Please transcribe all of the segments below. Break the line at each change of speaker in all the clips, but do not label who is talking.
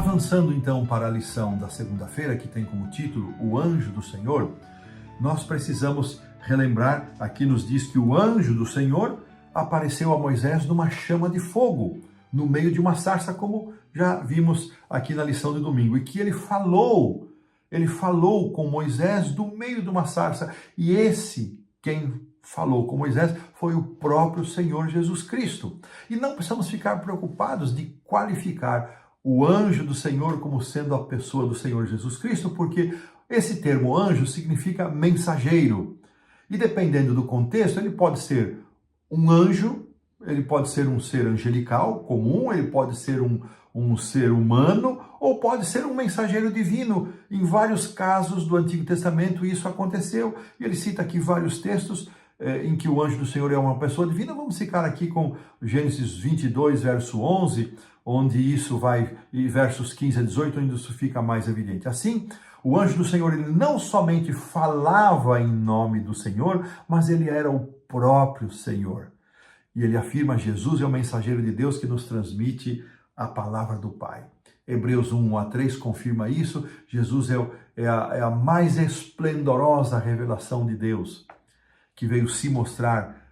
Avançando então para a lição da segunda-feira, que tem como título O Anjo do Senhor, nós precisamos relembrar, aqui nos diz que o anjo do Senhor apareceu a Moisés numa chama de fogo, no meio de uma sarça, como já vimos aqui na lição de domingo, e que ele falou com Moisés do meio de uma sarça, e quem falou com Moisés foi o próprio Senhor Jesus Cristo. E não precisamos ficar preocupados de qualificar o anjo do Senhor como sendo a pessoa do Senhor Jesus Cristo, porque esse termo anjo significa mensageiro. E dependendo do contexto, ele pode ser um anjo, ele pode ser um ser angelical comum, ele pode ser um ser humano, ou pode ser um mensageiro divino. Em vários casos do Antigo Testamento isso aconteceu, e ele cita aqui vários textos em que o anjo do Senhor é uma pessoa divina. Vamos ficar aqui com Gênesis 22, verso 11, onde isso vai, e versos 15 a 18, onde isso fica mais evidente. Assim, o anjo do Senhor, ele não somente falava em nome do Senhor, mas ele era o próprio Senhor. E ele afirma: Jesus é o mensageiro de Deus que nos transmite a palavra do Pai. Hebreus 1 a 3 confirma isso. Jesus é a mais esplendorosa revelação de Deus, que veio se mostrar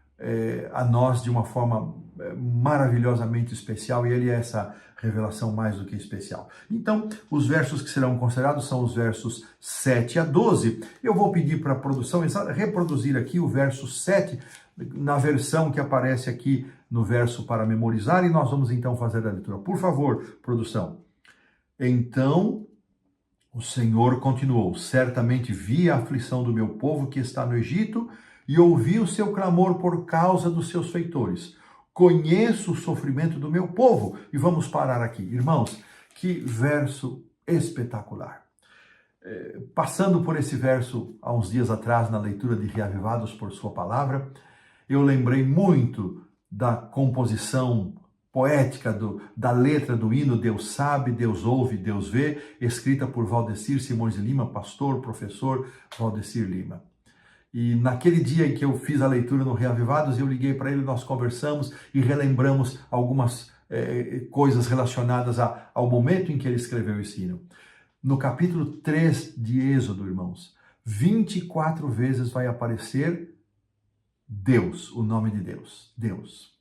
a nós de uma forma maravilhosamente especial, e ele é essa revelação mais do que especial. Então, os versos que serão considerados são os versos 7 a 12. Eu vou pedir para a produção reproduzir aqui o verso 7, na versão que aparece aqui no verso para memorizar, e nós vamos então fazer a leitura. Por favor, produção. Então, o Senhor continuou: certamente vi a aflição do meu povo que está no Egito, e ouvi o seu clamor por causa dos seus feitores. Conheço o sofrimento do meu povo. E vamos parar aqui. Irmãos, que verso espetacular. Passando por esse verso há uns dias atrás, na leitura de Reavivados por Sua Palavra, eu lembrei muito da composição poética, da letra do hino Deus Sabe, Deus Ouve, Deus Vê, escrita por Valdecir Simões de Lima, pastor, professor Valdecir Lima. E naquele dia em que eu fiz a leitura no Reavivados, eu liguei para ele, nós conversamos e relembramos algumas coisas relacionadas ao momento em que ele escreveu esse hino. No capítulo 3 de Êxodo, irmãos, 24 vezes vai aparecer Deus, o nome de Deus, Deus.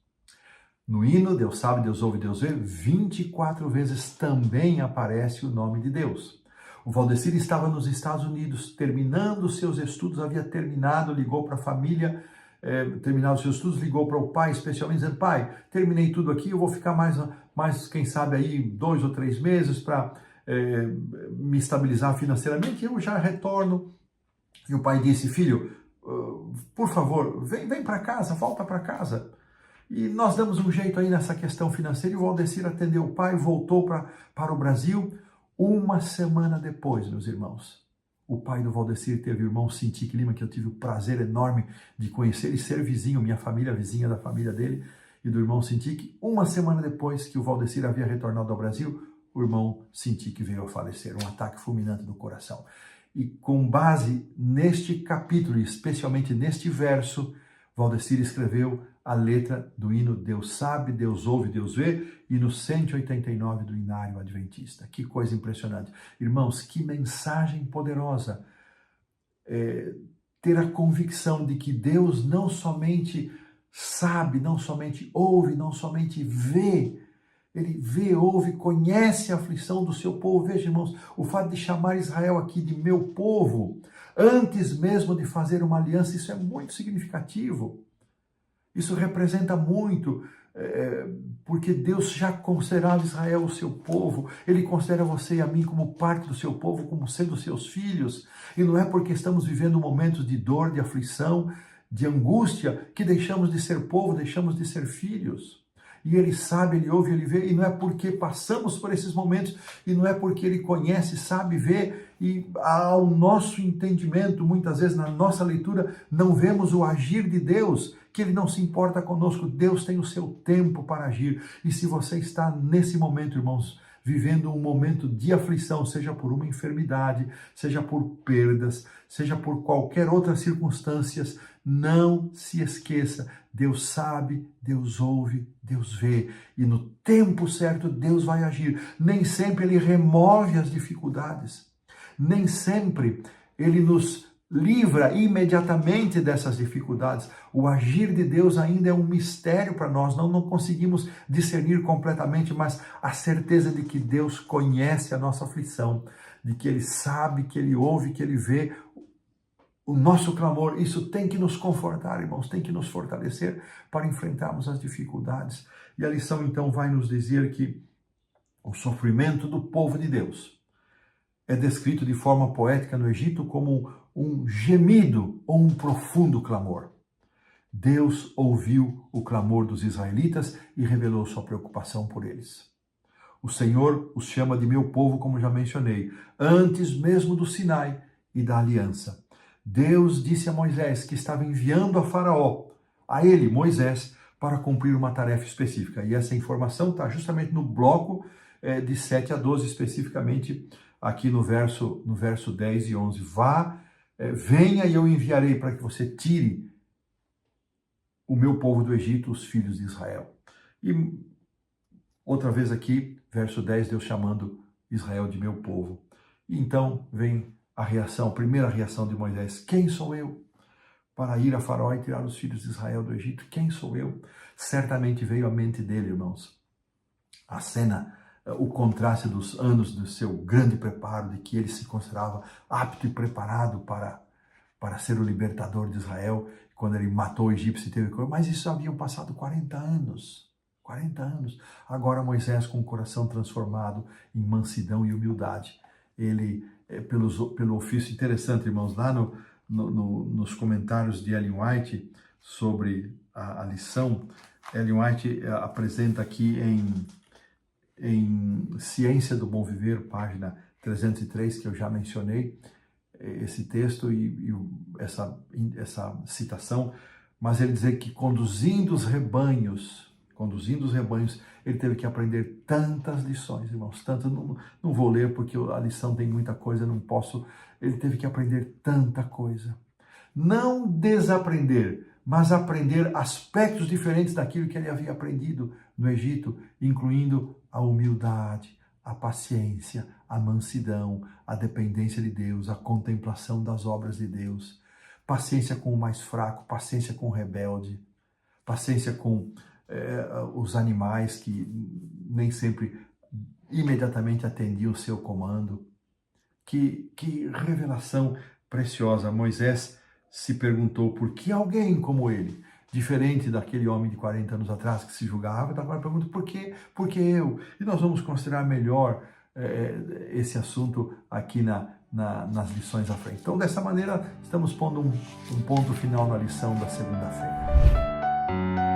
No hino, Deus Sabe, Deus Ouve, Deus Vê, 24 vezes também aparece o nome de Deus. O Valdecir estava nos Estados Unidos, terminando os seus estudos, havia terminado, ligou para a família, terminado os seus estudos, ligou para o pai, especialmente, dizendo: pai, terminei tudo aqui, eu vou ficar mais quem sabe aí 2 ou 3 meses para me estabilizar financeiramente, eu já retorno. E o pai disse: filho, por favor, vem para casa, volta para casa. E nós damos um jeito aí nessa questão financeira, e o Valdecir atendeu o pai, voltou para o Brasil. Uma semana depois, meus irmãos, o pai do Valdecir teve o irmão Cintiq Lima, que eu tive o prazer enorme de conhecer e ser vizinho, minha família, vizinha da família dele e do irmão Cintiq. Uma semana depois que o Valdecir havia retornado ao Brasil, o irmão Cintiq veio a falecer, um ataque fulminante no coração. E com base neste capítulo, especialmente neste verso, Valdecir escreveu a letra do hino Deus Sabe, Deus Ouve, Deus Vê, e no 189 do Inário Adventista. Que coisa impressionante. Irmãos, que mensagem poderosa. Ter a convicção de que Deus não somente sabe, não somente ouve, não somente vê. Ele vê, ouve, conhece a aflição do seu povo. Veja, irmãos, o fato de chamar Israel aqui de meu povo, antes mesmo de fazer uma aliança, isso é muito significativo. Isso representa muito, porque Deus já considerava Israel o seu povo. Ele considera você e a mim como parte do seu povo, como sendo seus filhos. E não é porque estamos vivendo momentos de dor, de aflição, de angústia, que deixamos de ser povo, deixamos de ser filhos. E Ele sabe, Ele ouve, Ele vê, e não é porque passamos por esses momentos, e não é porque Ele conhece, sabe, vê, e ao nosso entendimento, muitas vezes na nossa leitura, não vemos o agir de Deus, que Ele não se importa conosco. Deus tem o seu tempo para agir. E se você está nesse momento, irmãos, vivendo um momento de aflição, seja por uma enfermidade, seja por perdas, seja por qualquer outra circunstância, não se esqueça, Deus sabe, Deus ouve, Deus vê, e no tempo certo Deus vai agir. Nem sempre Ele remove as dificuldades, nem sempre Ele nos livra imediatamente dessas dificuldades. O agir de Deus ainda é um mistério para nós, não conseguimos discernir completamente, mas a certeza de que Deus conhece a nossa aflição, de que Ele sabe, que Ele ouve, que Ele vê o nosso clamor, isso tem que nos confortar, irmãos, tem que nos fortalecer para enfrentarmos as dificuldades. E a lição então vai nos dizer que o sofrimento do povo de Deus é descrito de forma poética no Egito como um gemido ou um profundo clamor. Deus ouviu o clamor dos israelitas e revelou sua preocupação por eles. O Senhor os chama de meu povo, como já mencionei, antes mesmo do Sinai e da aliança. Deus disse a Moisés que estava enviando a Faraó, a ele, Moisés, para cumprir uma tarefa específica. E essa informação está justamente no bloco de 7 a 12, especificamente aqui no verso 10 e 11. Venha e eu enviarei para que você tire o meu povo do Egito, os filhos de Israel. E outra vez aqui, verso 10, Deus chamando Israel de meu povo. E então vem a primeira reação de Moisés: quem sou eu para ir a Faraó e tirar os filhos de Israel do Egito? Quem sou eu? Certamente veio à mente dele, irmãos, a cena, o contraste dos anos do seu grande preparo, de que ele se considerava apto e preparado para ser o libertador de Israel, quando ele matou o egípcio e teve... Mas isso haviam passado 40 anos. 40 anos. Agora Moisés, com o coração transformado em mansidão e humildade, ele, pelo ofício interessante, irmãos, lá nos comentários de Ellen White sobre a lição, Ellen White apresenta aqui em Ciência do Bom Viver, página 303, que eu já mencionei, esse texto e essa citação, mas ele diz que conduzindo os rebanhos, ele teve que aprender tantas lições, irmãos, não vou ler porque a lição tem muita coisa, não posso, ele teve que aprender tanta coisa. Não desaprender, mas aprender aspectos diferentes daquilo que ele havia aprendido no Egito, incluindo a humildade, a paciência, a mansidão, a dependência de Deus, a contemplação das obras de Deus, paciência com o mais fraco, paciência com o rebelde, paciência com os animais que nem sempre imediatamente atendiam o seu comando. Que revelação preciosa! Moisés se perguntou por que alguém como ele, diferente daquele homem de 40 anos atrás que se julgava, agora pergunta por que eu? E nós vamos considerar melhor esse assunto aqui nas lições à frente. Então, dessa maneira, estamos pondo um ponto final na lição da segunda-feira.